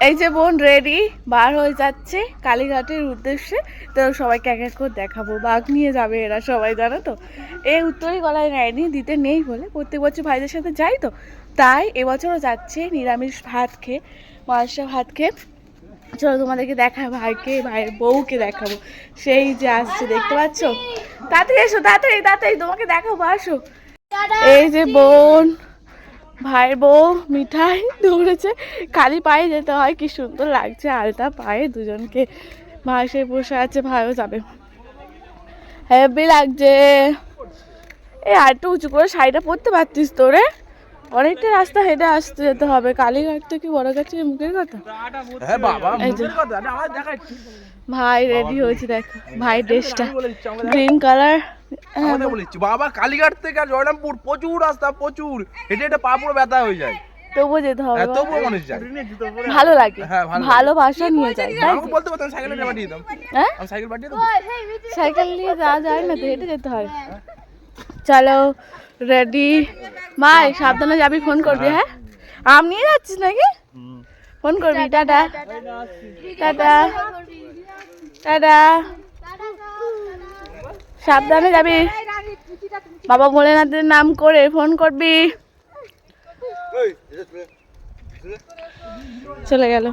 এই যে বোন রেডি বার হয়ে যাচ্ছে কালীঘাটের উদ্দেশ্যে। তো সবাইকে এক এক করে দেখাবো, বাঘ নিয়ে যাবে এরা সবাই, জানো তো। এই উত্তরই গলায় নেয়নি, দিতে নেই বলে, প্রত্যেক বছর ভাইদের সাথে যাই তো, তাই এবছরও যাচ্ছে নিরামিষ ভাত খেয়ে, মাংস ভাত খেয়ে। চলো তোমাদেরকে দেখাবো, ভাইকে ভাইয়ের বউকে দেখাবো, সেই যে আসছে দেখতে পাচ্ছ। তাড়াতাড়ি এসো, তাড়াতাড়ি তাড়াতাড়ি তোমাকে দেখাবো, আসো। এই যে বোন ভাইয়ের বউ মিঠাই দৌড়েছে, খালি পায়ে যেতে হয়, কি সুন্দর লাগছে আলতা পায়ে দুজনকে। ভাই সে বসে আছে, ভাইও যাবে, হেভি লাগছে। এই আর একটু উঁচু করে শাড়িটা পরতে পারতিস তোরে, অনেকটা রাস্তা হেঁটে আসতে যেতে হবে কালীঘাট থেকে বড় গাছের মুখের কথা। ভাই রেডি হয়েছে, দেখো ভাই ড্রেসটা গ্রিন কালার। বাবা কালীঘাট থেকে আর জয়রামপুর প্রচুর রাস্তা, প্রচুর হেঁটে হেঁটে পা পুরো ব্যথা হয়ে যায়, তবুও যেতে হবে, তবুও মানুষ যায়, ভালো লাগে, ভালোবাসা নিয়ে যায়। তাই বলতে পারতাম সাইকেল পাঠিয়ে দিতাম, হ্যাঁ সাইকেল পাঠিয়ে দেবো, সাইকেল নিয়ে যাওয়া যায় না তো, হেঁটে যেতে হয়। চলো রেডি, মাই সাবধানে যাবি, ফোন করবি। হ্যাঁ আম নিয়ে যাচ্ছিস নাকি, ফোন করবি। টাটা টাটা টাটা, সাবধানে যাবি, বাবা ভোলেনাথের নাম করে ফোন করবি। চলে গেল।